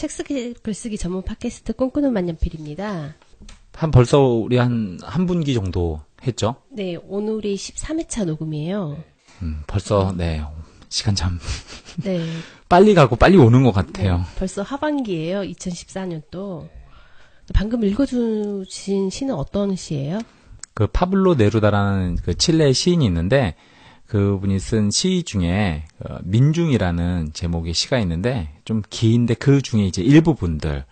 책쓰기 글쓰기 전문 팟캐스트 꿈꾸는 만년필입니다. 벌써 우리 한 분기 정도 했죠? 네, 오늘이 13회차 녹음이에요. 벌써, 네, 시간 참. 네. 빨리 가고 빨리 오는 것 같아요. 네, 벌써 하반기예요. 2014년도. 방금 읽어주신 시는 어떤 시예요? 그 파블로 네루다라는 그 칠레 시인이 있는데, 그분이 쓴 시 중에 민중이라는 제목의 시가 있는데 좀 긴데 그 중에 이제 일부분들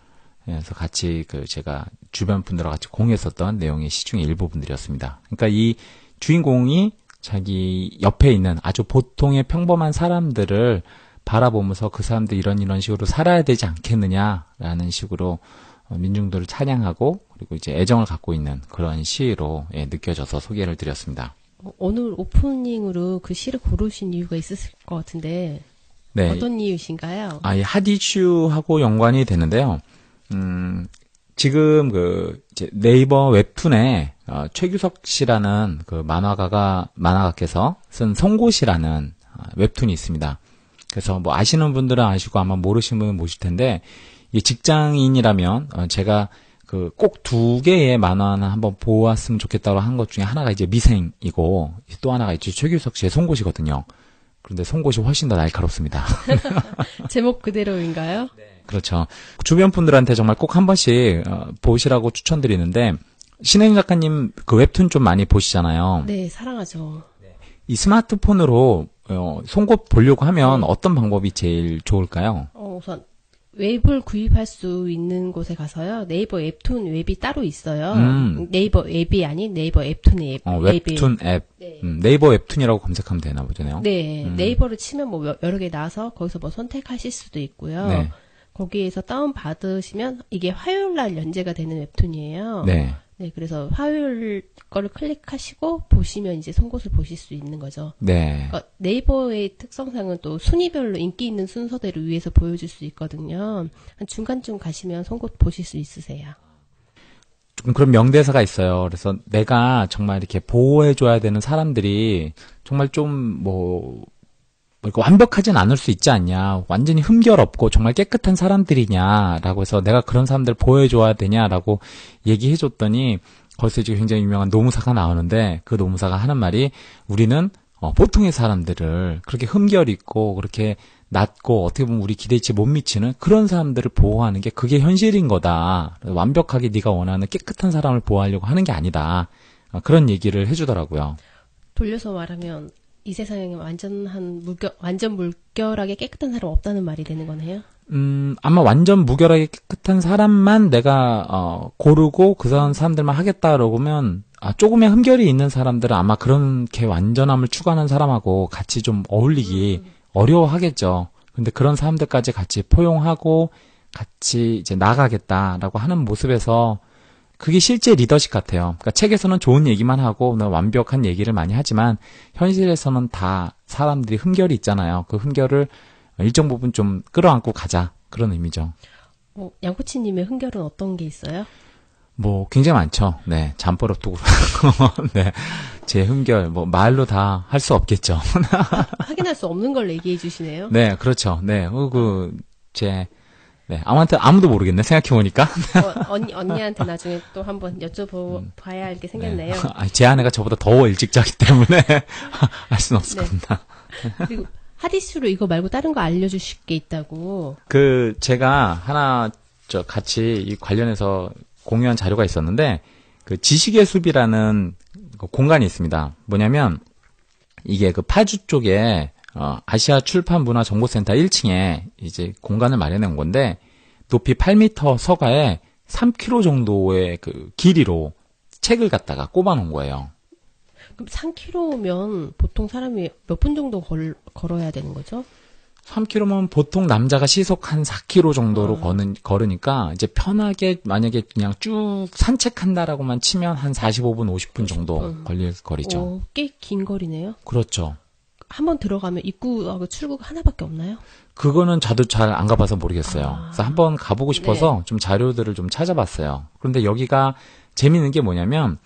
그래서 같이 제가 주변 분들과 같이 공유했었던 내용의 시 중에 일부분들이었습니다. 그러니까 이 주인공이 자기 옆에 있는 아주 보통의 평범한 사람들을 바라보면서 그 사람들 이런 식으로 살아야 되지 않겠느냐라는 식으로 민중들을 찬양하고 그리고 이제 애정을 갖고 있는 그런 시로 느껴져서 소개를 드렸습니다. 오늘 오프닝으로 그 시를 고르신 이유가 있으실 것 같은데 네. 어떤 이유신가요? 이 핫 이슈하고 연관이 되는데요. 지금 이제 네이버 웹툰에 최규석 씨라는 그 만화가께서 쓴 송곳이라는 웹툰이 있습니다. 그래서 뭐 아시는 분들은 아시고 아마 모르시는 분은 모실 텐데 이 직장인이라면 제가 꼭 2개의 만화는 한번 보았으면 좋겠다고 한 것 중에 하나가 이제 미생이고 또 하나가 이제 최규석 씨의 송곳이거든요. 그런데 송곳이 훨씬 더 날카롭습니다. 제목 그대로인가요? 네. 그렇죠. 주변 분들한테 정말 꼭 한 번씩 보시라고 추천드리는데 신혜인 작가님 그 웹툰 좀 많이 보시잖아요. 네, 사랑하죠. 이 스마트폰으로 송곳 보려고 하면 어떤 방법이 제일 좋을까요? 우선 웹을 구입할 수 있는 곳에 가서요. 네이버 웹툰 웹이 따로 있어요. 네이버 앱이 아닌 네이버 웹툰 앱. 웹툰 앱. 네. 네이버 웹툰이라고 검색하면 되나 보잖아요. 네. 네이버를 치면 뭐 여러 개 나와서 거기서 뭐 선택하실 수도 있고요. 네. 거기에서 다운 받으시면 이게 화요일 날 연재가 되는 웹툰이에요. 네. 네, 그래서 화요일 거를 클릭하시고 보시면 이제 송곳을 보실 수 있는 거죠. 네. 그러니까 네이버의 특성상은 또 순위별로 인기 있는 순서대로 위에서 보여줄 수 있거든요. 한 중간쯤 가시면 송곳 보실 수 있으세요. 좀 그런 명대사가 있어요. 그래서 내가 정말 이렇게 보호해줘야 되는 사람들이 정말 좀 완벽하진 않을 수 있지 않냐. 완전히 흠결 없고 정말 깨끗한 사람들이냐라고 해서 내가 그런 사람들 보호해줘야 되냐라고 얘기해줬더니 거기서 이제 굉장히 유명한 노무사가 나오는데 그 노무사가 하는 말이 우리는 보통의 사람들을 그렇게 흠결 있고 그렇게 낮고 어떻게 보면 우리 기대치에 못 미치는 그런 사람들을 보호하는 게 그게 현실인 거다. 완벽하게 네가 원하는 깨끗한 사람을 보호하려고 하는 게 아니다. 그런 얘기를 해주더라고요. 돌려서 말하면 이 세상에 완전 물결하게 깨끗한 사람 없다는 말이 되는 거네요? 아마 완전 무결하게 깨끗한 사람만 내가, 고르고 그 사람들만 하겠다 그러면, 조금의 흠결이 있는 사람들은 아마 그렇게 완전함을 추구하는 사람하고 같이 좀 어울리기 어려워하겠죠. 근데 그런 사람들까지 같이 포용하고 같이 이제 나가겠다라고 하는 모습에서 그게 실제 리더십 같아요. 그러니까 책에서는 좋은 얘기만 하고 완벽한 얘기를 많이 하지만 현실에서는 다 사람들이 흠결이 있잖아요. 그 흠결을 일정 부분 좀 끌어안고 가자. 그런 의미죠. 양코치님의 흠결은 어떤 게 있어요? 굉장히 많죠. 네. 잠버릇도 그렇고. 네. 제 흠결, 말로 다 할 수 없겠죠. 확인할 수 없는 걸 얘기해 주시네요. 네, 그렇죠. 네. 네, 아무도 모르겠네, 생각해보니까. 언니한테 나중에 또 한번 여쭤봐야 할 게 생겼네요. 네. 제 아내가 저보다 더 일찍 자기 때문에 알 수는 없을 겁니다. 그리고 핫이슈로 이거 말고 다른 거 알려주실 게 있다고. 제가 하나, 같이 관련해서 공유한 자료가 있었는데, 지식의 숲이라는 공간이 있습니다. 뭐냐면, 이게 파주 쪽에, 아시아 출판 문화 정보센터 1층에 이제 공간을 마련해 온 건데, 높이 8m 서가에 3km 정도의 길이로 책을 갖다가 꼽아 놓은 거예요. 그럼 3km면 보통 사람이 몇 분 정도 걸어야 되는 거죠? 3km면 보통 남자가 시속 한 4km 정도로 걸으니까 이제 편하게 만약에 그냥 쭉 산책한다라고만 치면 한 45분, 50분 정도 걸릴 거리죠. 꽤 긴 거리네요. 그렇죠. 한번 들어가면 입구하고 출구가 하나밖에 없나요? 그거는 저도 잘 안 가봐서 모르겠어요. 그래서 한번 가보고 싶어서 좀 자료들을 좀 찾아봤어요. 그런데 여기가 재미있는 게 뭐냐면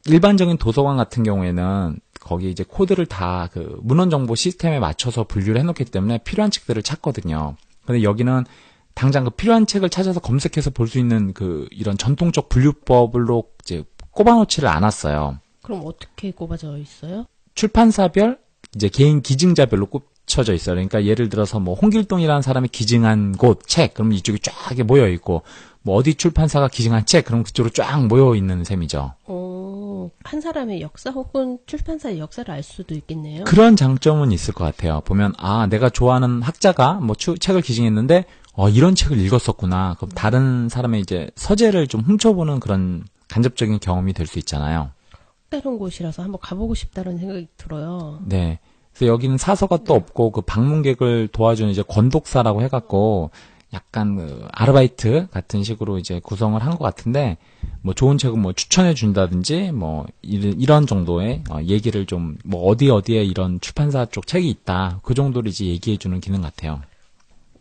일반적인 도서관 같은 경우에는 거기 이제 코드를 다 문헌 정보 시스템에 맞춰서 분류를 해놓기 때문에 필요한 책들을 찾거든요. 근데 여기는 당장 그 필요한 책을 찾아서 검색해서 볼 수 있는 이런 전통적 분류법으로 이제 꼽아놓지를 않았어요. 그럼 어떻게 꼽아져 있어요? 출판사별, 이제 개인 기증자별로 꼽혀져 있어요. 그러니까 예를 들어서 뭐 홍길동이라는 사람이 기증한 곳 책, 그럼 이쪽이 쫙 모여 있고, 뭐 어디 출판사가 기증한 책, 그럼 그쪽으로 쫙 모여 있는 셈이죠. 한 사람의 역사 혹은 출판사의 역사를 알 수도 있겠네요. 그런 장점은 있을 것 같아요. 보면 내가 좋아하는 학자가 뭐 책을 기증했는데 이런 책을 읽었었구나. 그럼 다른 사람의 이제 서재를 좀 훔쳐보는 그런 간접적인 경험이 될 수 있잖아요. 다른 곳이라서 한번 가보고 싶다는 생각이 들어요. 네. 그래서 여기는 사서가 또 없고 그 방문객을 도와주는 이제 권독사라고 해갖고 약간 아르바이트 같은 식으로 이제 구성을 한 것 같은데, 뭐 좋은 책은 뭐 추천해 준다든지 뭐 이런 정도의 얘기를 좀 뭐 어디에 이런 출판사 쪽 책이 있다, 그 정도를 이제 얘기해 주는 기능 같아요.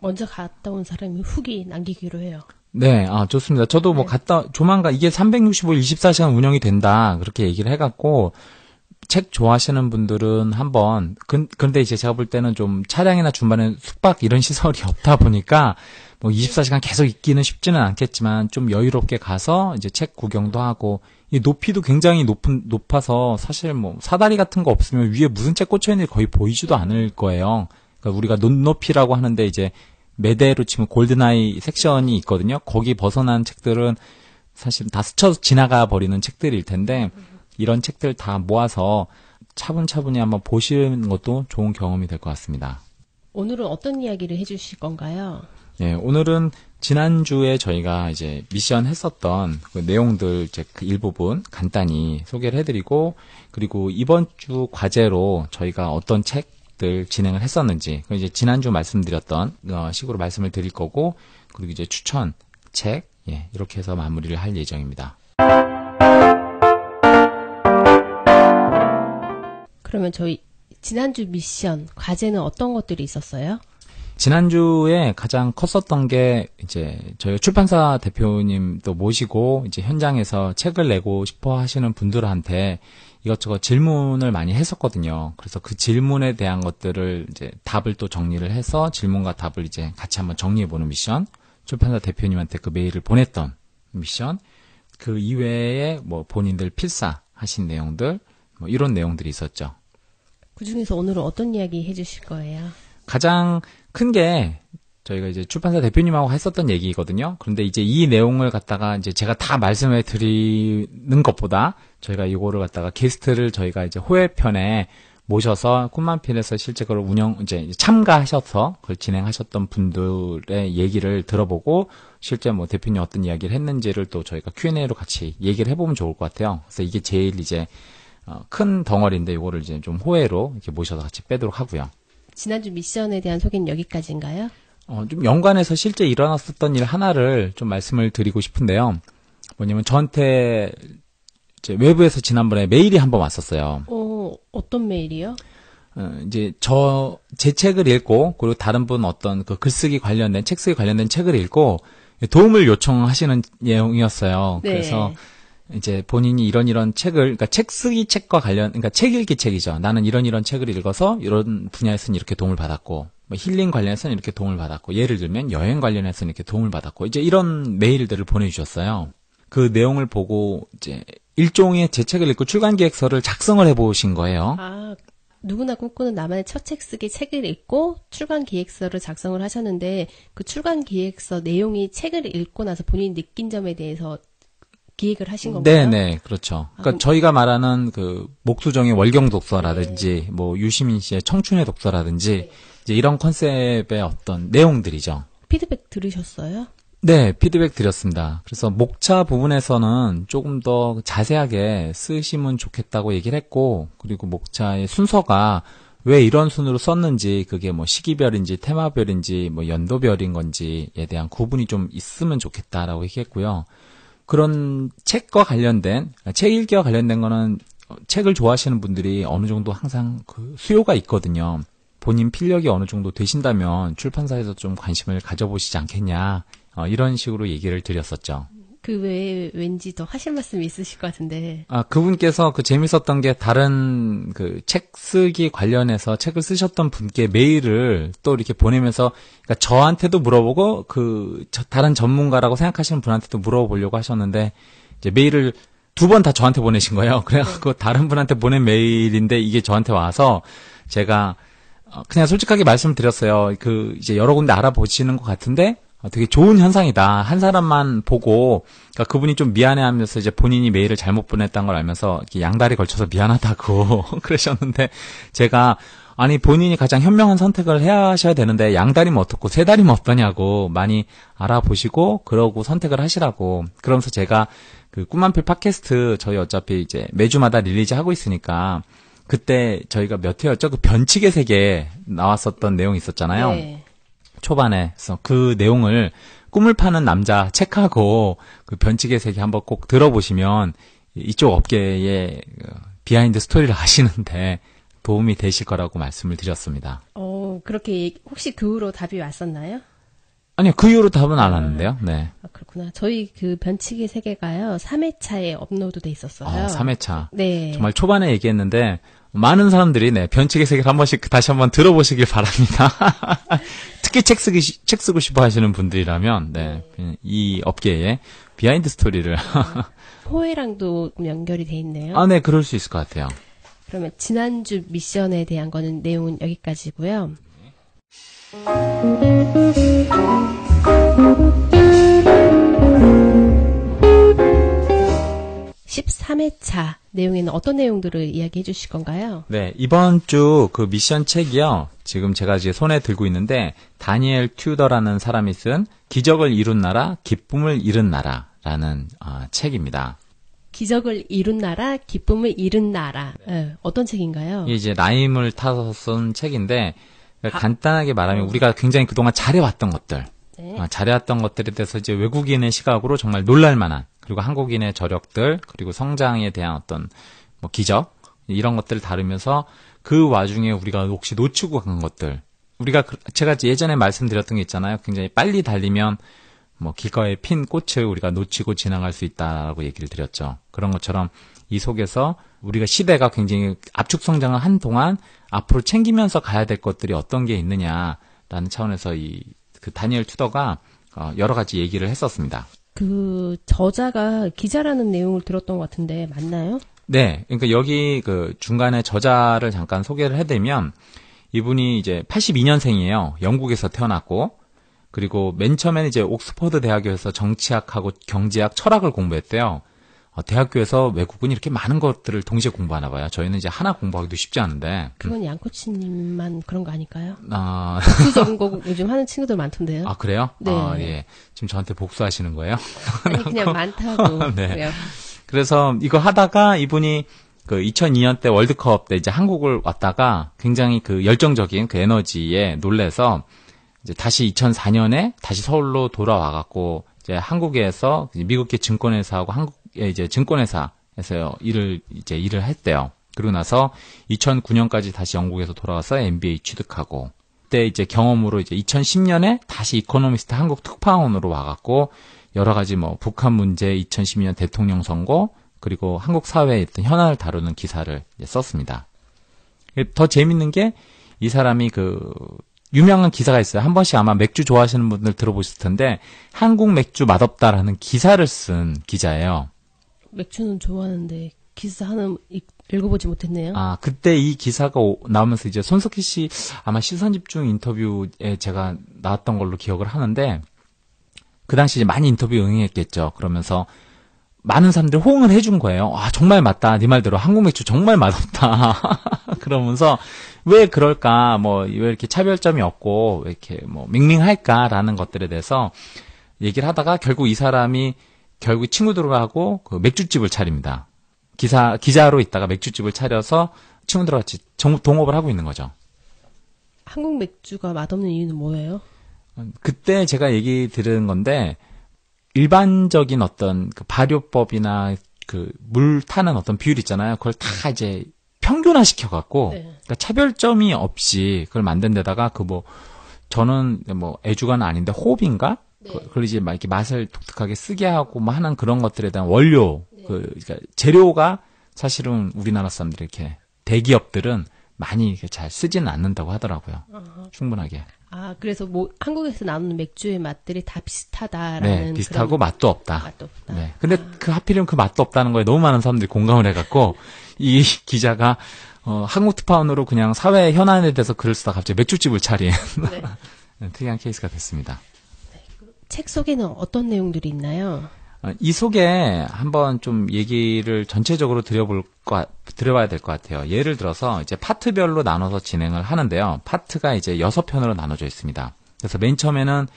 먼저 갔다 온 사람이 후기 남기기로 해요. 네, 좋습니다. 저도 뭐 조만간 이게 365일 24시간 운영이 된다, 그렇게 얘기를 해갖고, 책 좋아하시는 분들은 한번, 근데 이제 제가 볼 때는 좀 차량이나 중반에 숙박 이런 시설이 없다 보니까, 뭐 24시간 계속 있기는 쉽지는 않겠지만, 좀 여유롭게 가서 이제 책 구경도 하고, 이 높이도 굉장히 높아서 사실 뭐 사다리 같은 거 없으면 위에 무슨 책 꽂혀있는지 거의 보이지도 않을 거예요. 그러니까 우리가 눈높이라고 하는데 이제 매대로 치면 골든아이 섹션이 있거든요. 거기 벗어난 책들은 사실 다 스쳐 지나가 버리는 책들일 텐데, 이런 책들 다 모아서 차분차분히 한번 보시는 것도 좋은 경험이 될 것 같습니다. 오늘은 어떤 이야기를 해주실 건가요? 예, 오늘은 지난주에 저희가 이제 미션 했었던 그 내용들 이제 그 일부분 간단히 소개를 해드리고, 그리고 이번 주 과제로 저희가 어떤 책들 진행을 했었는지, 이제 지난주 말씀드렸던 식으로 말씀을 드릴 거고, 그리고 이제 추천 책, 이렇게 해서 마무리를 할 예정입니다. 그러면 저희 지난주 미션, 과제는 어떤 것들이 있었어요? 지난주에 가장 컸었던 게 이제 저희 출판사 대표님도 모시고 이제 현장에서 책을 내고 싶어 하시는 분들한테 이것저것 질문을 많이 했었거든요. 그래서 그 질문에 대한 것들을 이제 답을 또 정리를 해서 질문과 답을 이제 같이 한번 정리해보는 미션, 출판사 대표님한테 그 메일을 보냈던 미션, 그 이외에 뭐 본인들 필사하신 내용들, 뭐 이런 내용들이 있었죠. 그 중에서 오늘은 어떤 이야기 해주실 거예요? 가장 큰 게 저희가 이제 출판사 대표님하고 했었던 얘기거든요. 그런데 이제 이 내용을 갖다가 이제 제가 다 말씀해 드리는 것보다 저희가 이거를 갖다가 게스트를 저희가 이제 호회편에 모셔서 꿈만필에서 실제 그걸 이제 참가하셔서 그걸 진행하셨던 분들의 얘기를 들어보고 실제 뭐 대표님 어떤 이야기를 했는지를 또 저희가 Q&A로 같이 얘기를 해보면 좋을 것 같아요. 그래서 이게 제일 이제 큰 덩어리인데 이거를 이제 좀 호회로 이렇게 모셔서 같이 빼도록 하고요. 지난주 미션에 대한 소개는 여기까지인가요? 좀 연관해서 실제 일어났었던 일 하나를 좀 말씀을 드리고 싶은데요. 뭐냐면 저한테 이제 외부에서 지난번에 메일이 한번 왔었어요. 어떤 메일이요? 이제 제 책을 읽고, 그리고 다른 분 어떤 그 글쓰기 관련된, 책 쓰기 관련된 책을 읽고 도움을 요청하시는 내용이었어요. 네. 그래서 이제 본인이 이런 책을, 그러니까 책 쓰기 책과 그러니까 책 읽기 책이죠. 나는 이런 책을 읽어서 이런 분야에서는 이렇게 도움을 받았고, 뭐 힐링 관련해서는 이렇게 도움을 받았고, 예를 들면 여행 관련해서는 이렇게 도움을 받았고, 이제 이런 메일들을 보내주셨어요. 그 내용을 보고 이제 일종의 제 책을 읽고 출간 기획서를 작성을 해보신 거예요. 누구나 꿈꾸는 나만의 첫 책 쓰기 책을 읽고 출간 기획서를 작성을 하셨는데, 그 출간 기획서 내용이 책을 읽고 나서 본인이 느낀 점에 대해서 기획을 하신 건가요? 네네, 그렇죠. 그러니까 저희가 말하는 그 목수정의 월경 독서라든지, 뭐 유시민 씨의 청춘의 독서라든지, 이제 이런 컨셉의 어떤 내용들이죠. 피드백 들으셨어요? 네, 피드백 드렸습니다. 그래서 목차 부분에서는 조금 더 자세하게 쓰시면 좋겠다고 얘기를 했고, 그리고 목차의 순서가 왜 이런 순으로 썼는지, 그게 뭐 시기별인지 테마별인지 뭐 연도별인 건지에 대한 구분이 좀 있으면 좋겠다라고 얘기했고요. 그런 책과 관련된, 책 읽기와 관련된 거는 책을 좋아하시는 분들이 어느 정도 항상 그 수요가 있거든요. 본인 필력이 어느 정도 되신다면 출판사에서 좀 관심을 가져보시지 않겠냐, 이런 식으로 얘기를 드렸었죠. 그 외에 왠지 더 하실 말씀이 있으실 것 같은데. 그분께서 그 재밌었던 게 다른 그 책 쓰기 관련해서 책을 쓰셨던 분께 메일을 또 이렇게 보내면서, 그러니까 저한테도 물어보고 다른 전문가라고 생각하시는 분한테도 물어보려고 하셨는데, 이제 메일을 2번 다 저한테 보내신 거예요. 그래갖고 다른 분한테 보낸 메일인데 이게 저한테 와서 제가 그냥 솔직하게 말씀드렸어요. 이제 여러 군데 알아보시는 것 같은데, 되게 좋은 현상이다. 한 사람만 보고, 그러니까 그분이 좀 미안해하면서 이제 본인이 메일을 잘못 보냈다는 걸 알면서 이렇게 양다리 걸쳐서 미안하다고 그러셨는데, 제가 아니 본인이 가장 현명한 선택을 해야 하셔야 되는데 양다리면 어떻고 세 다리면 어떠냐고 많이 알아보시고 그러고 선택을 하시라고. 그러면서 제가 그 꿈만필 팟캐스트 저희 어차피 이제 매주마다 릴리즈 하고 있으니까 그때 저희가 몇 회였죠? 그 변칙의 세계 나왔었던 내용이 있었잖아요. 네. 초반에. 그래서 그 내용을 꿈을 파는 남자 책하고 그 변칙의 세계 한번 꼭 들어보시면 이쪽 업계의 비하인드 스토리를 아시는데 도움이 되실 거라고 말씀을 드렸습니다. 그렇게 혹시 그 후로 답이 왔었나요? 아니요, 그 이후로 답은 안 왔는데요. 네. 그렇구나. 저희 그 변칙의 세계가요, 3회차에 업로드돼 있었어요. 3회차. 네. 정말 초반에 얘기했는데, 많은 사람들이, 변칙의 세계를 한 번씩 다시 한번 들어보시길 바랍니다. 특히 책 쓰고 싶어 하시는 분들이라면, 이 업계에 비하인드 스토리를. 호혜랑도 연결이 돼 있네요. 네, 그럴 수 있을 것 같아요. 그러면 지난주 미션에 대한 내용은 여기까지고요. 13회차 내용에는 어떤 내용들을 이야기해 주실 건가요? 네, 이번 주 그 미션 책이요. 지금 제가 이제 손에 들고 있는데 다니엘 튜더라는 사람이 쓴 기적을 이룬 나라, 기쁨을 잃은 나라라는 책입니다. 기적을 이룬 나라, 기쁨을 잃은 나라. 어떤 책인가요? 이게 이제 라임을 타서 쓴 책인데 간단하게 말하면 우리가 굉장히 그동안 잘해왔던 것들, 잘해왔던 것들에 대해서 이제 외국인의 시각으로 정말 놀랄만한, 그리고 한국인의 저력들, 그리고 성장에 대한 어떤 기적 이런 것들을 다루면서 그 와중에 우리가 혹시 놓치고 간 것들, 제가 예전에 말씀드렸던 게 있잖아요. 굉장히 빨리 달리면 길가에 핀 꽃을 우리가 놓치고 지나갈 수 있다라고 얘기를 드렸죠. 그런 것처럼 이 속에서 우리가 시대가 굉장히 압축 성장을 한 동안 앞으로 챙기면서 가야 될 것들이 어떤 게 있느냐라는 차원에서 그 다니엘 튜더가 여러 가지 얘기를 했었습니다. 그 저자가 기자라는 내용을 들었던 것 같은데 맞나요? 네, 그러니까 여기 그 중간에 저자를 잠깐 소개를 해드리면 이분이 이제 82년생이에요. 영국에서 태어났고. 그리고 맨 처음에는 이제 옥스퍼드 대학교에서 정치학하고 경제학, 철학을 공부했대요. 대학교에서 외국은 이렇게 많은 것들을 동시에 공부하나 봐요. 저희는 이제 하나 공부하기도 쉽지 않은데. 그건 양코치님만 그런 거 아닐까요? 아. 복수적인 거 요즘 하는 친구들 많던데요. 아, 그래요? 네. 예. 지금 저한테 복수하시는 거예요? 아니, 그냥 많다고. 네. 그래요. 그래서 이거 하다가 이분이 그 2002년 때 월드컵 때 이제 한국을 왔다가 굉장히 그 열정적인 그 에너지에 놀래서 이제 다시 2004년에 다시 서울로 돌아와갖고 이제 한국에서 미국계 증권회사하고 한국의 이제 증권회사에서 일을 했대요. 그러고 나서 2009년까지 다시 영국에서 돌아와서 MBA 취득하고 그때 이제 경험으로 이제 2010년에 다시 이코노미스트 한국 특파원으로 와갖고 여러 가지 북한 문제, 2012년 대통령 선거 그리고 한국 사회의 어떤 현안을 다루는 기사를 썼습니다. 더 재밌는 게 이 사람이 유명한 기사가 있어요. 한 번씩 아마 맥주 좋아하시는 분들 들어보실 텐데 한국 맥주 맛없다라는 기사를 쓴 기자예요. 맥주는 좋아하는데 기사 하나 읽어보지 못했네요. 그때 이 기사가 나오면서 이제 손석희 씨 아마 시선집중 인터뷰에 제가 나왔던 걸로 기억을 하는데 그 당시 이제 많이 인터뷰 응했겠죠. 그러면서 많은 사람들이 호응을 해준 거예요. 정말 맞다. 네 말대로 한국 맥주 정말 맛없다. 그러면서 왜 그럴까? 왜 이렇게 차별점이 없고 왜 이렇게 밍밍할까라는 것들에 대해서 얘기를 하다가 결국 이 사람이 결국 친구들하고 그 맥주집을 차립니다. 기자로 있다가 맥주집을 차려서 친구들과 같이 동업을 하고 있는 거죠. 한국 맥주가 맛없는 이유는 뭐예요? 그때 제가 얘기 들은 건데 일반적인 어떤 그 발효법이나 그 물 타는 어떤 비율 있잖아요. 그걸 다 이제 평균화 시켜갖고, 네. 그러니까 차별점이 없이 그걸 만든 데다가 저는 애주가는 아닌데 호흡인가? 그걸 이제 막 이렇게 맛을 독특하게 쓰게 하고 뭐 하는 그런 것들에 대한 원료, 그러니까 재료가 사실은 우리나라 사람들이 이렇게 대기업들은 많이 이렇게 잘 쓰지는 않는다고 하더라고요. 충분하게. 아, 그래서 뭐 한국에서 나오는 맥주의 맛들이 다 비슷하다라는. 네, 비슷하고 맛도 없다. 맛도 없다. 네. 근데 그 하필이면 그 맛도 없다는 거에 너무 많은 사람들이 공감을 해갖고 이 기자가 한국 특파원으로 그냥 사회 현안에 대해서 글을 쓰다 갑자기 맥주집을 차린 특이한 케이스가 됐습니다. 책 속에는 어떤 내용들이 있나요? 이 속에 한번 좀 얘기를 전체적으로 드려봐야 될 것 같아요. 예를 들어서 이제 파트별로 나눠서 진행을 하는데요. 파트가 이제 6편으로 나눠져 있습니다. 그래서 맨 처음에는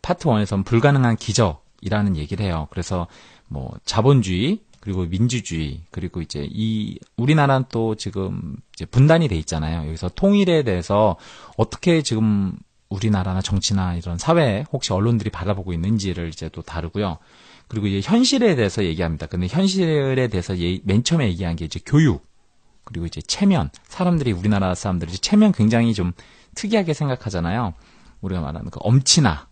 파트 1에서는 불가능한 기적이라는 얘기를 해요. 그래서 뭐 자본주의, 그리고 민주주의, 그리고 이제 우리나라는 또 지금 이제 분단이 돼 있잖아요. 여기서 통일에 대해서 어떻게 지금 우리나라나 정치나 이런 사회, 혹시 언론들이 바라보고 있는지를 이제 또 다루고요. 그리고 이제 현실에 대해서 얘기합니다. 근데 현실에 대해서 맨 처음에 얘기한 게 이제 교육, 그리고 이제 체면. 사람들이, 우리나라 사람들이 이제 체면 굉장히 좀 특이하게 생각하잖아요. 우리가 말하는 그 엄친아,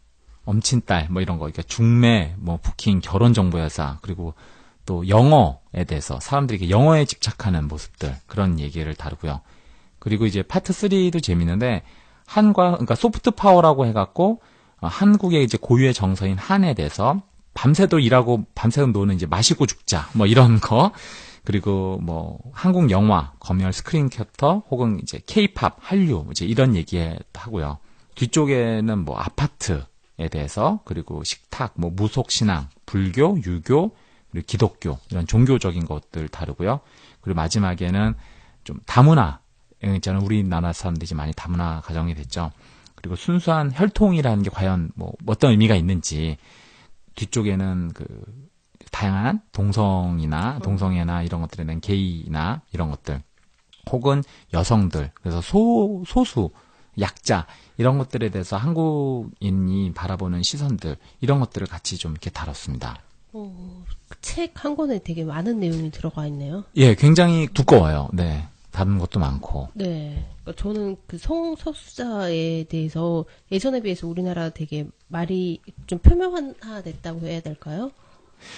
엄친딸, 뭐 이런 거, 그러니까 중매, 뭐 부킹, 결혼정보회사, 그리고 또 영어에 대해서 사람들이 영어에 집착하는 모습들, 그런 얘기를 다루고요. 그리고 이제 파트 3도 재밌는데, 그러니까 소프트 파워라고 해갖고, 한국의 이제 고유의 정서인 한에 대해서 밤새도 일하고 밤새도 노는 이제 마시고 죽자 뭐 이런 거, 그리고 뭐 한국 영화, 검열 스크린 캡터, 혹은 이제 K-팝, 한류 이제 이런 얘기 하고요. 뒤쪽에는 뭐 아파트에 대해서, 그리고 식탁, 뭐 무속 신앙, 불교, 유교, 그리고 기독교 이런 종교적인 것들 다루고요. 그리고 마지막에는 좀 다문화, 있잖아요. 우리나라 사람들이 이제 많이 다문화 가정이 됐죠. 그리고 순수한 혈통이라는 게 과연 뭐 어떤 의미가 있는지, 뒤쪽에는 그 다양한 동성애나 이런 것들에 대한 게이나 이런 것들, 혹은 여성들, 그래서 소수, 약자 이런 것들에 대해서 한국인이 바라보는 시선들, 이런 것들을 같이 좀 이렇게 다뤘습니다. 책 한 권에 되게 많은 내용이 들어가 있네요. 예, 굉장히 두꺼워요. 네. 다른 것도 많고. 네. 그러니까 저는 그 성소수자에 대해서 예전에 비해서 우리나라 되게 말이 좀 표면화됐다고 해야 될까요?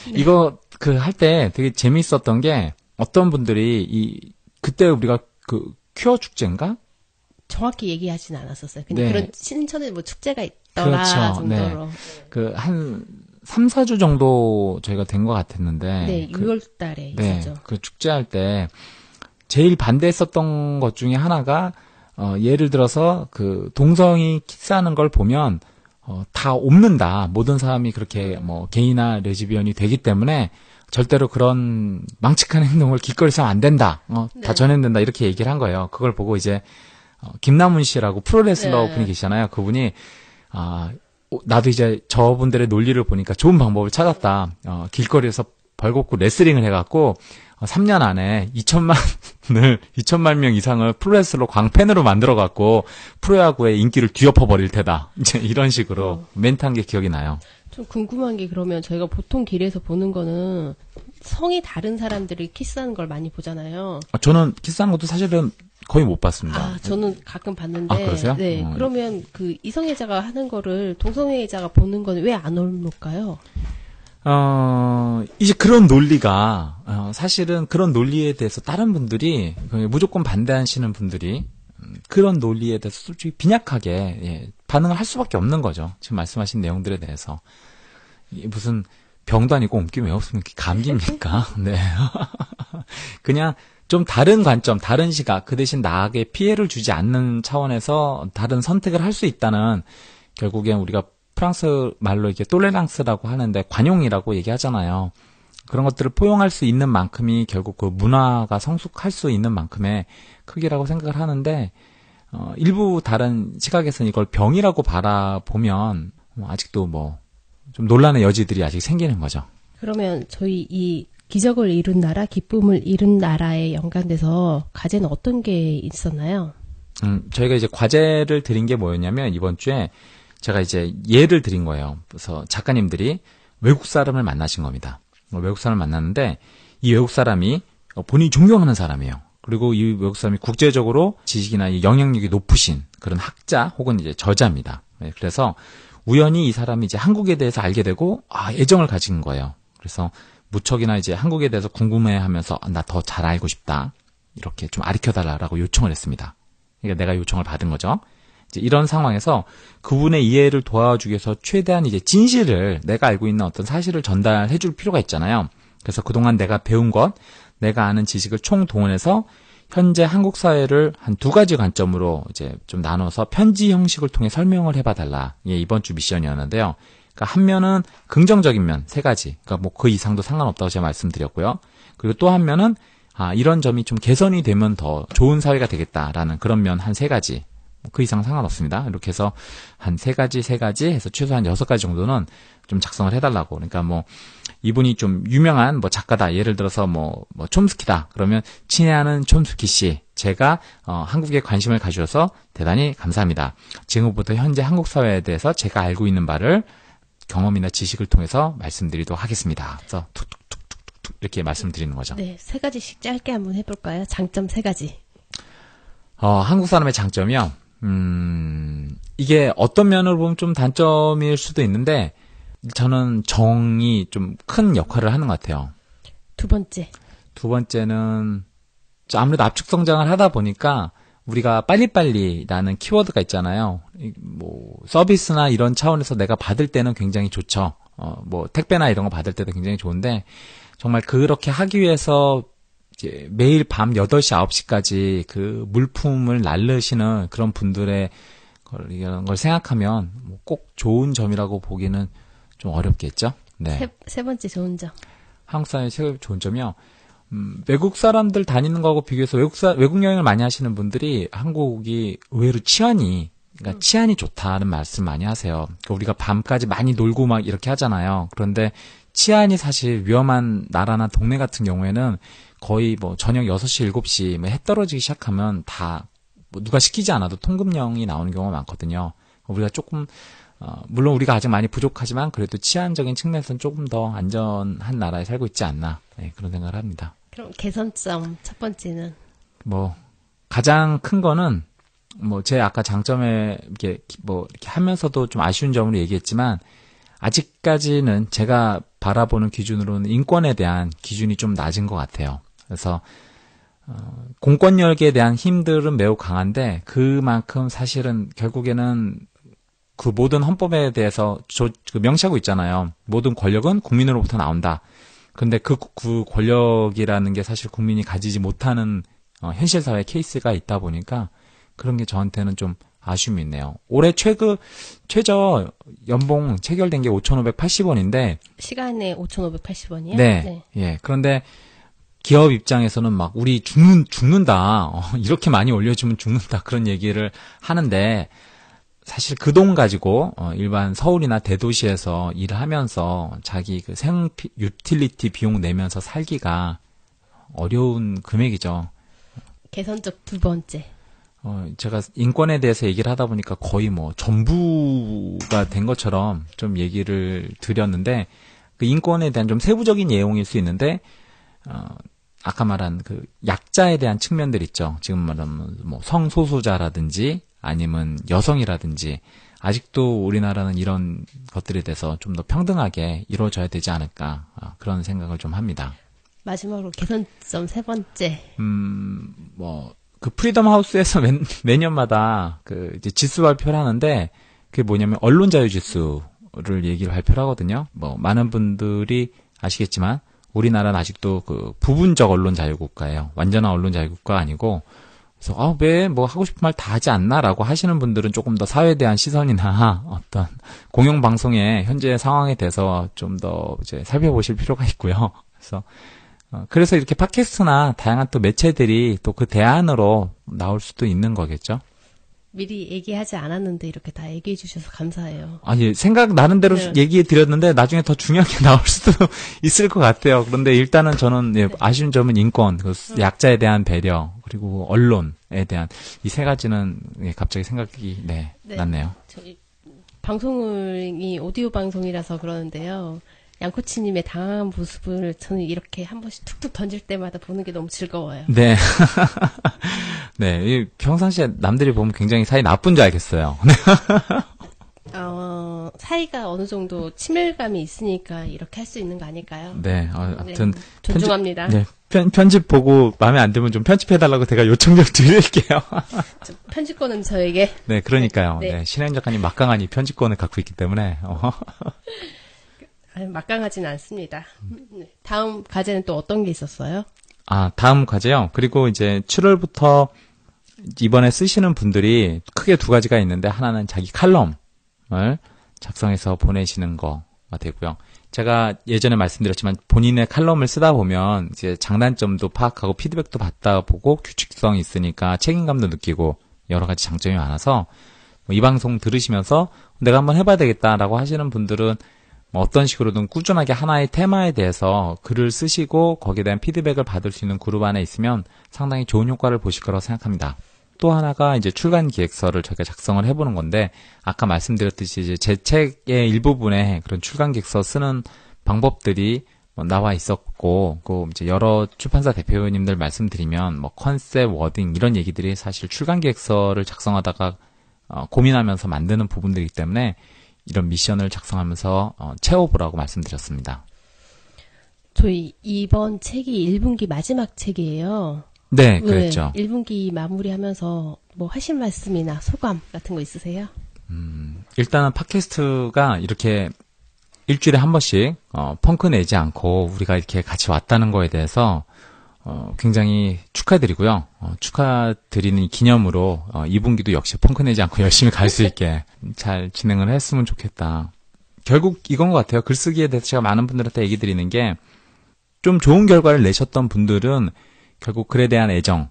네. 이거 할 때 되게 재미있었던 게, 어떤 분들이 그때 우리가 그 퀴어 축제인가? 정확히 얘기하진 않았었어요. 그냥 네. 그런 신천에 뭐 축제가 있더라 그렇죠. 정도로. 네. 한 3, 4주 정도 저희가 된 것 같았는데. 네, 6월 달에 있었죠. 그 축제할 때 제일 반대했었던 것 중에 하나가, 예를 들어서 그 동성이 키스하는 걸 보면 다 옵는다. 모든 사람이 그렇게 뭐 게이나 레즈비언이 되기 때문에 절대로 그런 망측한 행동을 길거리에서 하면 안 된다. 다 전해낸다. 이렇게 얘기를 한 거예요. 그걸 보고 이제 김남훈 씨라고 프로레슬러 분이 계시잖아요. 그분이 나도 이제 저분들의 논리를 보니까 좋은 방법을 찾았다. 길거리에서 벌겋고 레슬링을 해갖고 3년 안에 2천만 명 이상을 프로레슬러 광팬으로 만들어갖고 프로야구의 인기를 뒤엎어버릴 테다. 이제 이런 식으로 멘트한 게 기억이 나요. 좀 궁금한 게, 그러면 저희가 보통 길에서 보는 거는 성이 다른 사람들이 키스하는 걸 많이 보잖아요. 저는 키스하는 것도 사실은 거의 못 봤습니다. 저는 가끔 봤는데. 그러세요? 네. 그러면 그 이성애자가 하는 거를 동성애자가 보는 건 왜 안 올릴까요? 이제 그런 논리가, 사실은 그런 논리에 대해서 다른 분들이, 무조건 반대하시는 분들이, 그런 논리에 대해서 솔직히 빈약하게, 반응을 할 수밖에 없는 거죠. 지금 말씀하신 내용들에 대해서. 이게 무슨 병도 아니고 옮기면 왜 없으면 감기입니까? 네. 그냥 좀 다른 관점, 다른 시각, 그 대신 나에게 피해를 주지 않는 차원에서 다른 선택을 할 수 있다는, 결국엔 우리가 프랑스 말로 이게 톨레랑스라고 하는데 관용이라고 얘기하잖아요. 그런 것들을 포용할 수 있는 만큼이 결국 그 문화가 성숙할 수 있는 만큼의 크기라고 생각을 하는데, 일부 다른 시각에서는 이걸 병이라고 바라보면 아직도 뭐 좀 논란의 여지들이 아직 생기는 거죠. 그러면 저희 이 기적을 이룬 나라, 기쁨을 이룬 나라에 연관돼서 과제는 어떤 게 있었나요? 저희가 이제 과제를 드린 게 뭐였냐면, 이번 주에 제가 이제 예를 드린 거예요. 그래서 작가님들이 외국 사람을 만나신 겁니다. 외국 사람을 만났는데, 이 외국 사람이 본인이 존경하는 사람이에요. 그리고 이 외국 사람이 국제적으로 지식이나 영향력이 높으신 그런 학자 혹은 이제 저자입니다. 그래서 우연히 이 사람이 이제 한국에 대해서 알게 되고, 애정을 가진 거예요. 그래서 무척이나 이제 한국에 대해서 궁금해하면서 나 더 잘 알고 싶다. 이렇게 좀 가르쳐달라고 요청을 했습니다. 그러니까 내가 요청을 받은 거죠. 이제 이런 상황에서 그분의 이해를 도와주기 위해서 최대한 이제 진실을, 내가 알고 있는 어떤 사실을 전달해 줄 필요가 있잖아요. 그래서 그동안 내가 배운 것, 내가 아는 지식을 총동원해서 현재 한국 사회를 한 2가지 관점으로 이제 좀 나눠서 편지 형식을 통해 설명을 해봐달라. 이게 이번 주 미션이었는데요. 그러니까 한 면은 긍정적인 면 3가지. 그러니까 뭐 그 이상도 상관없다고 제가 말씀드렸고요. 그리고 또 한 면은 이런 점이 좀 개선이 되면 더 좋은 사회가 되겠다라는 그런 면 한 3가지. 그 이상 상관없습니다. 이렇게 해서 한 3가지 해서 최소한 6가지 정도는 좀 작성을 해달라고. 그러니까 뭐 이분이 좀 유명한 뭐 작가다. 예를 들어서 뭐 촘스키다. 그러면 친애하는 촘스키 씨. 제가 한국에 관심을 가주셔서 대단히 감사합니다. 지금부터 현재 한국 사회에 대해서 제가 알고 있는 바를 경험이나 지식을 통해서 말씀드리도록 하겠습니다. 그래서 툭툭툭툭툭 이렇게 말씀드리는 거죠. 네, 3가지씩 짧게 한번 해볼까요? 장점 3가지. 한국 사람의 장점이요. 이게 어떤 면으로 보면 좀 단점일 수도 있는데, 저는 정이 좀 큰 역할을 하는 것 같아요. 2번째는, 아무래도 압축 성장을 하다 보니까, 우리가 빨리빨리라는 키워드가 있잖아요. 뭐, 서비스나 이런 차원에서 내가 받을 때는 굉장히 좋죠. 뭐, 택배나 이런 거 받을 때도 굉장히 좋은데, 정말 그렇게 하기 위해서 이제 매일 밤 8시, 9시까지 그 물품을 날르시는 그런 분들의 이런 걸 생각하면 꼭 좋은 점이라고 보기는 좀 어렵겠죠. 네. 세 번째 좋은 점. 한국 사회의 최고 좋은 점이요. 외국 사람들 다니는 거하고 비교해서 외국 여행을 많이 하시는 분들이 한국이 의외로 그러니까 치안이 좋다는 말씀 많이 하세요. 그러니까 우리가 밤까지 많이 놀고 막 이렇게 하잖아요. 그런데 치안이 사실 위험한 나라나 동네 같은 경우에는 거의 뭐 저녁 6시, 7시 해 떨어지기 시작하면 다 뭐 누가 시키지 않아도 통금령이 나오는 경우가 많거든요. 우리가 조금 물론 우리가 아직 많이 부족하지만 그래도 치안적인 측면에서는 조금 더 안전한 나라에 살고 있지 않나, 그런 생각을 합니다. 그럼 개선점 첫 번째는? 뭐 가장 큰 거는 뭐 제 아까 장점에 이렇게 하면서도 좀 아쉬운 점으로 얘기했지만, 아직까지는 제가 바라보는 기준으로는 인권에 대한 기준이 좀 낮은 것 같아요. 그래서 공권 열기에 대한 힘들은 매우 강한데, 그만큼 사실은 결국에는 그 모든 헌법에 대해서 그 명시하고 있잖아요. 모든 권력은 국민으로부터 나온다. 근데 그 권력이라는 게 사실 국민이 가지지 못하는 현실 사회 케이스가 있다 보니까 그런 게 저한테는 좀 아쉬움이 있네요. 올해 최저 연봉 체결된 게 5,580원인데 시간에 5,580원이요? 네. 예. 그런데 기업 입장에서는 막 우리 죽는다. 이렇게 많이 올려주면 죽는다. 그런 얘기를 하는데, 사실 그 돈 가지고 일반 서울이나 대도시에서 일을 하면서 자기 그 유틸리티 비용 내면서 살기가 어려운 금액이죠. 개선적 2번째. 제가 인권에 대해서 얘기를 하다 보니까 거의 뭐 전부가 된 것처럼 좀 얘기를 드렸는데, 그 인권에 대한 좀 세부적인 내용일 수 있는데, 아까 말한 그 약자에 대한 측면들 있죠. 지금 말하면 뭐 성소수자라든지 아니면 여성이라든지, 아직도 우리나라는 이런 것들에 대해서 좀 더 평등하게 이루어져야 되지 않을까, 그런 생각을 좀 합니다. 마지막으로 개선점 3번째. 그 프리덤 하우스에서 매년마다 그 이제 지수 발표를 하는데, 그게 뭐냐면 언론 자유 지수를 얘기를 발표를 하거든요. 뭐 많은 분들이 아시겠지만 우리나라는 아직도 그 부분적 언론 자유 국가예요. 완전한 언론 자유 국가가 아니고, 그래서 왜 뭐 하고 싶은 말 다 하지 않나라고 하시는 분들은 조금 더 사회에 대한 시선이나 어떤 공영 방송의 현재 상황에 대해서 좀 더 이제 살펴보실 필요가 있고요. 그래서 이렇게 팟캐스트나 다양한 또 매체들이 또 그 대안으로 나올 수도 있는 거겠죠. 미리 얘기하지 않았는데 이렇게 다 얘기해 주셔서 감사해요. 아니, 생각 나는 대로 얘기해 드렸는데 나중에 더 중요한 게 나올 수도 있을 것 같아요. 그런데 일단은 저는 아쉬운 점은 인권, 약자에 대한 배려, 그리고 언론에 대한 이 3가지는 갑자기 생각이 났네요. 저희 방송이 오디오 방송이라서 그러는데요. 양코치님의 당황한 모습을 저는 이렇게 한 번씩 툭툭 던질 때마다 보는 게 너무 즐거워요. 네. 네. 평상시에 남들이 보면 굉장히 사이 나쁜 줄 알겠어요. 사이가 어느 정도 친밀감이 있으니까 이렇게 할 수 있는 거 아닐까요? 네, 아무튼. 네, 존중합니다. 편집 보고 마음에 안 들면 좀 편집해달라고 제가 요청 좀 드릴게요. 편집권은 저에게. 네, 그러니까요. 네. 네, 신혜영 작가님 막강한 이 편집권을 갖고 있기 때문에. 막강하진 않습니다. 다음 과제는 또 어떤 게 있었어요? 다음 과제요. 그리고 이제 7월부터 이번에 쓰시는 분들이 크게 두 가지가 있는데, 하나는 자기 칼럼을 작성해서 보내시는 거가 되고요. 제가 예전에 말씀드렸지만 본인의 칼럼을 쓰다 보면 이제 장단점도 파악하고 피드백도 받다 보고 규칙성이 있으니까 책임감도 느끼고 여러 가지 장점이 많아서 이 방송 들으시면서 내가 한번 해봐야 되겠다라고 하시는 분들은 어떤 식으로든 꾸준하게 하나의 테마에 대해서 글을 쓰시고 거기에 대한 피드백을 받을 수 있는 그룹 안에 있으면 상당히 좋은 효과를 보실 거라고 생각합니다. 또 하나가 이제 출간 기획서를 저희가 작성을 해보는 건데, 아까 말씀드렸듯이 이제 제 책의 일부분에 그런 출간 기획서 쓰는 방법들이 나와 있었고, 그 이제 여러 출판사 대표님들 말씀드리면 컨셉, 워딩 이런 얘기들이 사실 출간 기획서를 작성하다가 고민하면서 만드는 부분들이기 때문에 이런 미션을 작성하면서 채워보라고 말씀드렸습니다. 저희 이번 책이 1분기 마지막 책이에요. 네, 그랬죠. 1분기 마무리하면서 뭐 하신 말씀이나 소감 같은 거 있으세요? 일단은 팟캐스트가 이렇게 일주일에 한 번씩 펑크 내지 않고 우리가 이렇게 같이 왔다는 거에 대해서 굉장히 축하드리고요. 축하드리는 기념으로 2분기도 역시 펑크 내지 않고 열심히 갈 수 있게 잘 진행을 했으면 좋겠다. 결국 이건 것 같아요. 글쓰기에 대해서 제가 많은 분들한테 얘기 드리는 게, 좀 좋은 결과를 내셨던 분들은 결국 글에 대한 애정,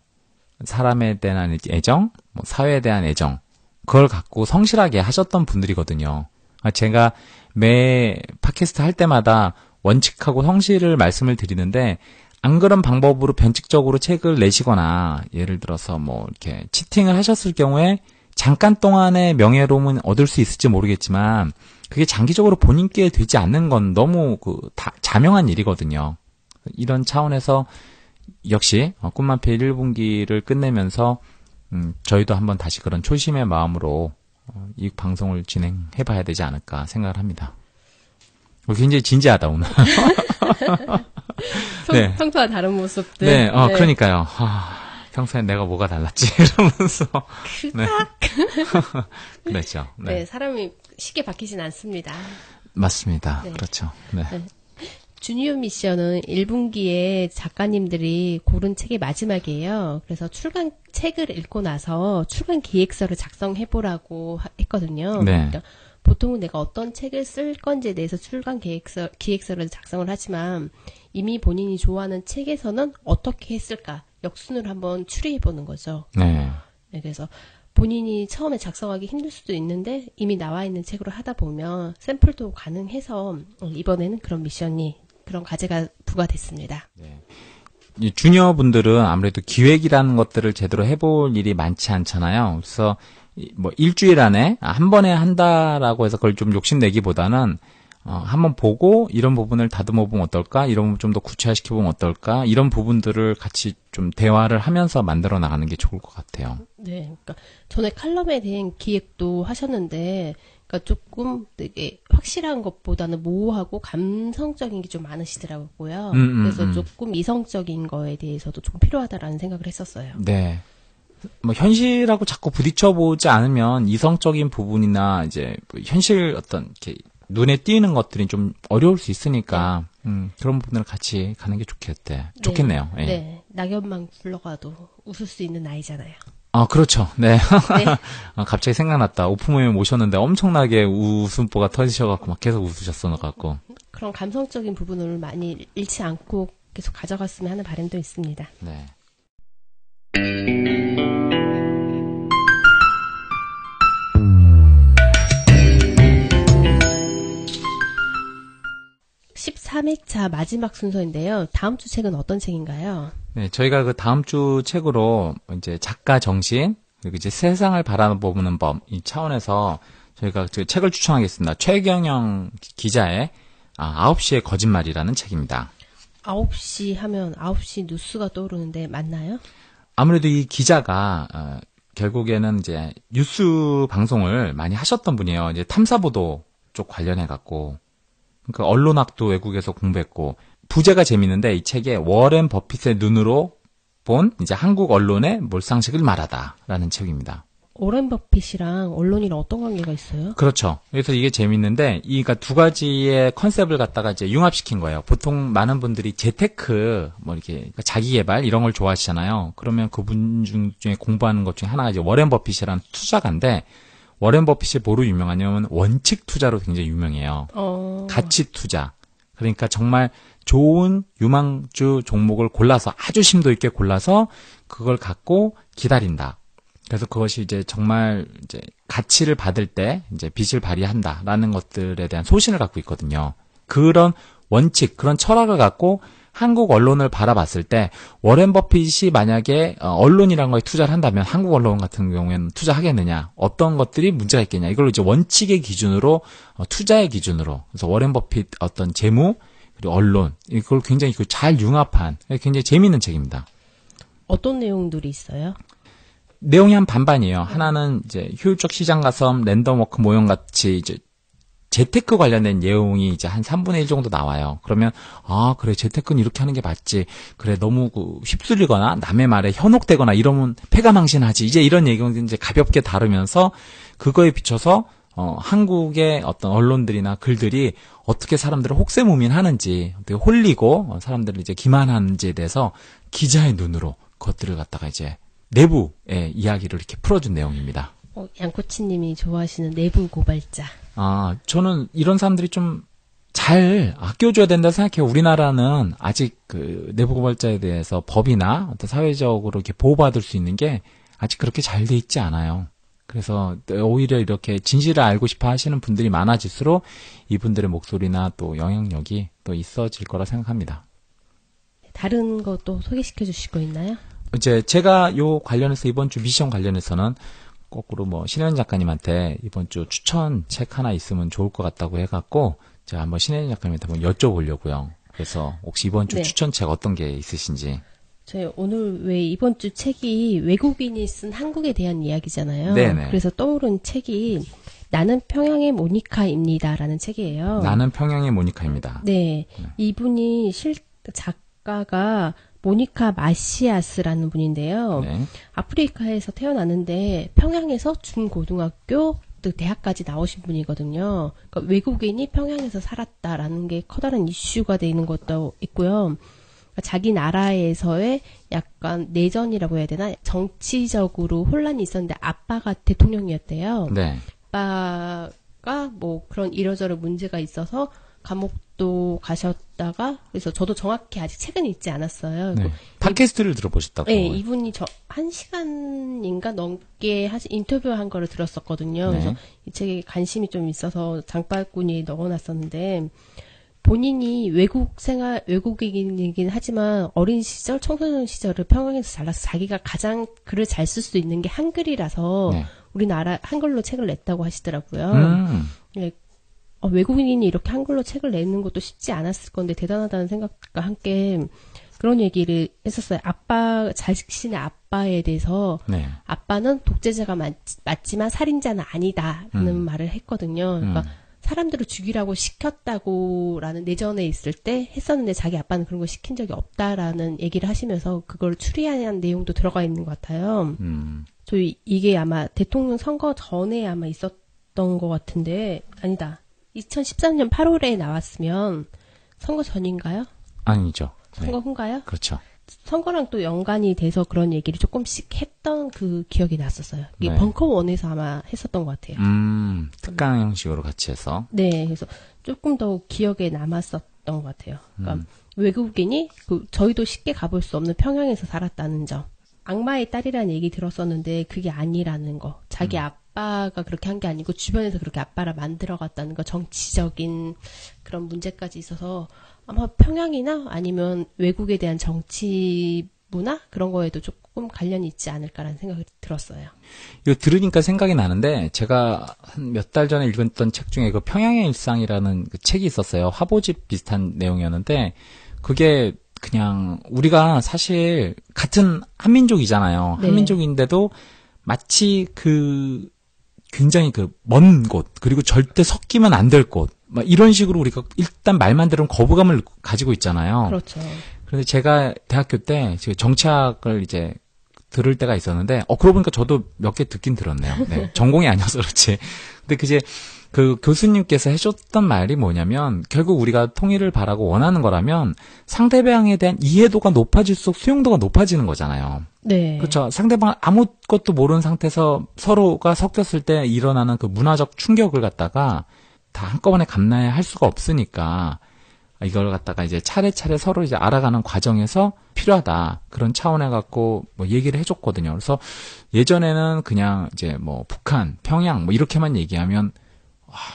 사람에 대한 애정, 사회에 대한 애정, 그걸 갖고 성실하게 하셨던 분들이거든요. 제가 매 팟캐스트 할 때마다 원칙하고 성실을 말씀을 드리는데, 안 그런 방법으로 변칙적으로 책을 내시거나 예를 들어서 이렇게 치팅을 하셨을 경우에 잠깐 동안의 명예로움은 얻을 수 있을지 모르겠지만 그게 장기적으로 본인께 되지 않는 건 너무 자명한 일이거든요. 이런 차원에서 역시 꿈만필 1분기를 끝내면서 저희도 한번 다시 그런 초심의 마음으로 이 방송을 진행해봐야 되지 않을까 생각을 합니다. 굉장히 진지하다 오늘. 네. 평소와 다른 모습들. 네, 그러니까요. 평소에 내가 뭐가 달랐지 이러면서. 네. 그렇죠. 네. 네, 사람이 쉽게 바뀌진 않습니다. 맞습니다. 네. 그렇죠. 네. 네. 주니어 미션은 1분기에 작가님들이 고른 책이 마지막이에요. 그래서 책을 읽고 나서 출간 기획서를 작성해보라고 했거든요. 네. 그러니까 보통은 내가 어떤 책을 쓸 건지에 대해서 출간 기획서를 작성을 하지만 이미 본인이 좋아하는 책에서는 어떻게 했을까 역순을 한번 추리해보는 거죠. 네. 네, 그래서 본인이 처음에 작성하기 힘들 수도 있는데 이미 나와 있는 책으로 하다 보면 샘플도 가능해서 이번에는 그런 과제가 부과됐습니다. 네. 이 주니어 분들은 아무래도 기획이라는 것들을 제대로 해볼 일이 많지 않잖아요. 그래서 일주일 안에 한 번에 한다라고 해서 그걸 좀 욕심내기보다는 한번 보고 이런 부분을 다듬어 보면 어떨까? 이런 부분 좀 더 구체화시켜 보면 어떨까? 이런 부분들을 같이 좀 대화를 하면서 만들어 나가는 게 좋을 것 같아요. 네, 그러니까 전에 칼럼에 대한 기획도 하셨는데, 그러니까 조금 되게 확실한 것보다는 모호하고 감성적인 게 좀 많으시더라고요. 그래서 조금 이성적인 거에 대해서도 좀 필요하다라는 생각을 했었어요. 네. 현실하고 자꾸 부딪혀보지 않으면 이성적인 부분이나 이제 현실 어떤 이렇게 눈에 띄는 것들이 좀 어려울 수 있으니까 그런 부분을 같이 가는 게 좋겠네요. 네. 예. 네. 낙엽만 굴러가도 웃을 수 있는 나이잖아요. 그렇죠. 네. 네. 갑자기 생각났다. 오프모임에 모셨는데 엄청나게 웃음보가 터지셔갖고 막 계속 웃으셨어갖고. 그런 감성적인 부분을 많이 잃지 않고 계속 가져갔으면 하는 바람도 있습니다. 네. 13회차 마지막 순서인데요. 다음 주 책은 어떤 책인가요? 네, 저희가 그 다음 주 책으로 이제 작가 정신, 그리고 이제 세상을 바라보는 법, 이 차원에서 저희가 그 책을 추천하겠습니다. 최경영 기자의 9시의 거짓말이라는 책입니다. 9시 하면 9시 뉴스가 떠오르는데 맞나요? 아무래도 이 기자가 결국에는 이제 뉴스 방송을 많이 하셨던 분이에요. 이제 탐사보도 쪽 관련해갖고, 그러니까 언론학도 외국에서 공부했고, 부제가 재밌는데 이 책에 워렌 버핏의 눈으로 본 이제 한국 언론의 몰상식을 말하다라는 책입니다. 워렌 버핏이랑 언론이랑 어떤 관계가 있어요? 그렇죠. 그래서 이게 재밌는데, 이가 두 가지의 컨셉을 갖다가 이제 융합시킨 거예요. 보통 많은 분들이 재테크, 뭐 이렇게, 그러니까 자기 개발 이런 걸 좋아하시잖아요. 그러면 그분 중에 공부하는 것 중에 하나가 이제 워렌 버핏이라는 투자가인데, 워렌 버핏이 뭐로 유명하냐면 원칙 투자로 굉장히 유명해요. 가치 투자. 그러니까 정말 좋은 유망주 종목을 골라서 아주 심도 있게 골라서 그걸 갖고 기다린다. 그래서 그것이 이제 정말 이제 가치를 받을 때 이제 빚을 발휘한다라는 것들에 대한 소신을 갖고 있거든요. 그런 원칙, 그런 철학을 갖고 한국 언론을 바라봤을 때 워렌 버핏이 만약에 언론이라는 거에 투자를 한다면 한국 언론 같은 경우에는 투자하겠느냐, 어떤 것들이 문제가 있겠냐, 이걸 이제 원칙의 기준으로 투자의 기준으로, 그래서 워렌 버핏 어떤 재무 그리고 언론 이걸 굉장히 잘 융합한 굉장히 재미있는 책입니다. 어떤 내용들이 있어요? 내용이 한 반반이에요. 하나는 이제 효율적 시장 가섬, 랜덤워크 모형 같이 이제 재테크 관련된 내용이 이제 한 3분의 1 정도 나와요. 그러면 그래, 재테크는 이렇게 하는 게 맞지. 그래, 너무 휩쓸리거나 남의 말에 현혹되거나 이러면 패가망신하지. 이제 이런 얘기를 이제 가볍게 다루면서 그거에 비춰서 한국의 어떤 언론들이나 글들이 어떻게 사람들을 혹세무민하는지, 어떻게 홀리고 사람들을 이제 기만하는지에 대해서 기자의 눈으로 그것들을 갖다가 이제 내부의 이야기를 이렇게 풀어준 내용입니다. 양코치님이 좋아하시는 내부 고발자. 저는 이런 사람들이 좀 잘 아껴줘야 된다 생각해요. 우리나라는 아직 그 내부 고발자에 대해서 법이나 어떤 사회적으로 이렇게 보호받을 수 있는 게 아직 그렇게 잘 돼 있지 않아요. 그래서 오히려 이렇게 진실을 알고 싶어 하시는 분들이 많아질수록 이분들의 목소리나 또 영향력이 또 있어질 거라 생각합니다. 다른 것도 소개시켜 주실 거 있나요? 이제 제가 요 관련해서 이번 주 미션 관련해서는 거꾸로 뭐 신혜연 작가님한테 이번 주 추천 책 하나 있으면 좋을 것 같다고 해갖고 제가 한번 신혜연 작가님한테 한번 여쭤보려고요. 그래서 혹시 이번 주 추천 책 어떤 게 있으신지. 저희 오늘 왜 이번 주 책이 외국인이 쓴 한국에 대한 이야기잖아요. 네네. 그래서 떠오른 책이 나는 평양의 모니카입니다라는 책이에요. 나는 평양의 모니카입니다. 네. 이분이 작가가 모니카 마시아스라는 분인데요. 네. 아프리카에서 태어났는데 평양에서 중고등학교 또 대학까지 나오신 분이거든요. 그러니까 외국인이 평양에서 살았다라는 게 커다란 이슈가 되는 것도 있고요. 그러니까 자기 나라에서의 약간 내전이라고 해야 되나? 정치적으로 혼란이 있었는데 아빠가 대통령이었대요. 네. 아빠가 뭐 그런 이러저러 문제가 있어서 감옥도 가셨다가, 그래서 저도 정확히 아직 책은 읽지 않았어요. 네. 팟캐스트를 들어보셨다고. 네, 이분이 1시간인가 넘게 인터뷰한 거를 들었었거든요. 네. 그래서 이 책에 관심이 좀 있어서 장바구니에 넣어놨었는데, 본인이 외국인이긴 하지만 어린 시절, 청소년 시절을 평양에서 자라서 자기가 가장 글을 잘 쓸 수 있는 게 한글이라서 네. 우리나라 한글로 책을 냈다고 하시더라고요. 네. 외국인이 이렇게 한글로 책을 내는 것도 쉽지 않았을 건데 대단하다는 생각과 함께 그런 얘기를 했었어요. 자신의 아빠에 대해서 네. 아빠는 독재자가 맞지만 살인자는 아니다라는 말을 했거든요. 그러니까 사람들을 죽이라고 시켰다고라는 내전에 있을 때 했었는데 자기 아빠는 그런 거 시킨 적이 없다라는 얘기를 하시면서 그걸 추리한 내용도 들어가 있는 것 같아요. 저 이게 아마 대통령 선거 전에 아마 있었던 것 같은데 아니다. 2013년 8월에 나왔으면 선거 전인가요? 아니죠. 선거 후인가요? 그렇죠. 선거랑 또 연관이 돼서 그런 얘기를 조금씩 했던 그 기억이 났었어요. 이게 네. 벙커원에서 아마 했었던 것 같아요. 특강 형식으로 같이 해서. 네, 그래서 조금 더 기억에 남았었던 것 같아요. 그러니까 외국인이 저희도 쉽게 가볼 수 없는 평양에서 살았다는 점. 악마의 딸이라는 얘기 들었었는데 그게 아니라는 거. 자기 아빠가 그렇게 한 게 아니고 주변에서 그렇게 아빠를 만들어갔다는 거. 정치적인 그런 문제까지 있어서 아마 평양이나 아니면 외국에 대한 정치 문화 그런 거에도 조금 관련이 있지 않을까라는 생각이 들었어요. 이거 들으니까 생각이 나는데 제가 한 몇 달 전에 읽었던 책 중에 그 평양의 일상이라는 그 책이 있었어요. 화보집 비슷한 내용이었는데 그게 그냥 우리가 사실 같은 한민족이잖아요. 네. 한민족인데도 마치 그 굉장히 그 먼 곳, 그리고 절대 섞이면 안 될 곳, 막 이런 식으로 우리가 일단 말만 들으면 거부감을 가지고 있잖아요. 그렇죠. 그런데 제가 대학교 때 정치학을 이제 들을 때가 있었는데, 그러고 보니까 저도 몇 개 듣긴 들었네요. 네, 전공이 아니어서 그렇지. 근데 그 교수님께서 해줬던 말이 뭐냐면, 결국 우리가 통일을 바라고 원하는 거라면 상대방에 대한 이해도가 높아질수록 수용도가 높아지는 거잖아요. 네. 그렇죠. 상대방 아무것도 모르는 상태에서 서로가 섞였을 때 일어나는 그 문화적 충격을 갖다가 다 한꺼번에 감내할 수가 없으니까, 이걸 갖다가 이제 차례차례 서로 이제 알아가는 과정에서 필요하다. 그런 차원에 갖고 뭐 얘기를 해줬거든요. 그래서 예전에는 그냥 이제 뭐 북한, 평양 뭐 이렇게만 얘기하면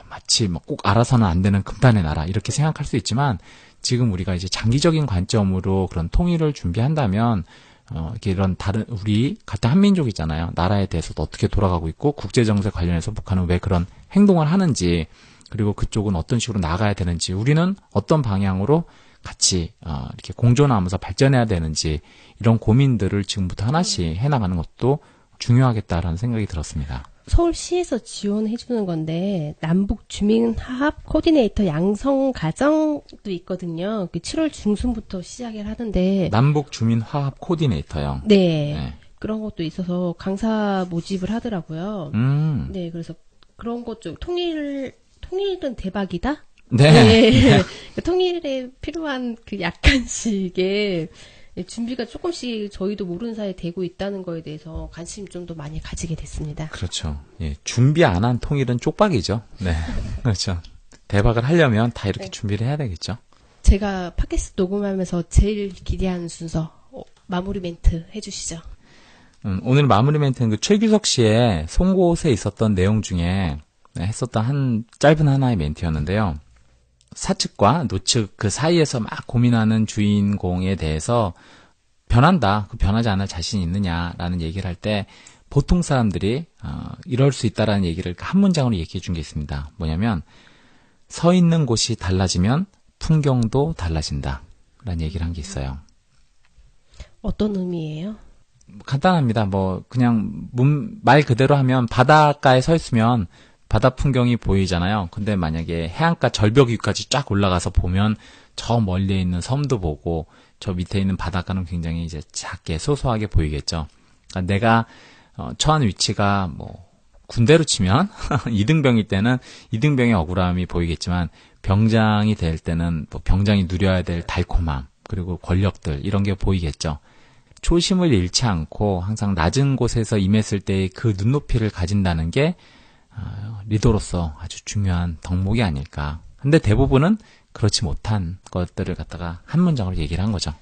마치 뭐 꼭 알아서는 안 되는 금단의 나라 이렇게 생각할 수 있지만, 지금 우리가 이제 장기적인 관점으로 그런 통일을 준비한다면 이렇게 이런 다른 우리 같은 한민족이잖아요. 나라에 대해서도 어떻게 돌아가고 있고 국제 정세 관련해서 북한은 왜 그런 행동을 하는지, 그리고 그쪽은 어떤 식으로 나가야 되는지, 우리는 어떤 방향으로 같이 이렇게 공존하면서 발전해야 되는지, 이런 고민들을 지금부터 하나씩 해나가는 것도 중요하겠다라는 생각이 들었습니다. 서울시에서 지원해주는 건데 남북 주민화합 코디네이터 양성 과정도 있거든요. 7월 중순부터 시작을 하는데 남북 주민화합 코디네이터요. 네. 그런 것도 있어서 강사 모집을 하더라고요. 네, 그래서 그런 것 좀 통일은 대박이다. 네. 네. 통일에 필요한 그 약간씩의 준비가 조금씩 저희도 모르는 사이에 되고 있다는 거에 대해서 관심 좀 더 많이 가지게 됐습니다. 그렇죠. 예, 준비 안 한 통일은 쪽박이죠. 네. 그렇죠. 대박을 하려면 다 이렇게 준비를 해야 되겠죠. 제가 팟캐스트 녹음하면서 제일 기대하는 순서, 마무리 멘트 해주시죠. 오늘 마무리 멘트는 그 최규석 씨의 송곳에 있었던 내용 중에 했었던 한 짧은 하나의 멘트였는데요. 사측과 노측 그 사이에서 막 고민하는 주인공에 대해서 변한다, 그 변하지 않을 자신이 있느냐라는 얘기를 할 때 보통 사람들이 이럴 수 있다라는 얘기를 한 문장으로 얘기해 준 게 있습니다. 뭐냐면 서 있는 곳이 달라지면 풍경도 달라진다 라는 얘기를 한 게 있어요. 어떤 의미예요? 간단합니다. 뭐 그냥 말 그대로 하면 바닷가에 서 있으면 바다 풍경이 보이잖아요. 근데 만약에 해안가 절벽 위까지 쫙 올라가서 보면 저 멀리에 있는 섬도 보고 저 밑에 있는 바닷가는 굉장히 이제 작게 소소하게 보이겠죠. 그러니까 내가 처한 위치가 뭐 군대로 치면 이등병일 때는 이등병의 억울함이 보이겠지만, 병장이 될 때는 뭐 병장이 누려야 될 달콤함, 그리고 권력들 이런 게 보이겠죠. 초심을 잃지 않고 항상 낮은 곳에서 임했을 때의 그 눈높이를 가진다는 게 리더로서 아주 중요한 덕목이 아닐까. 근데 대부분은 그렇지 못한 것들을 갖다가 한 문장으로 얘기를 한 거죠.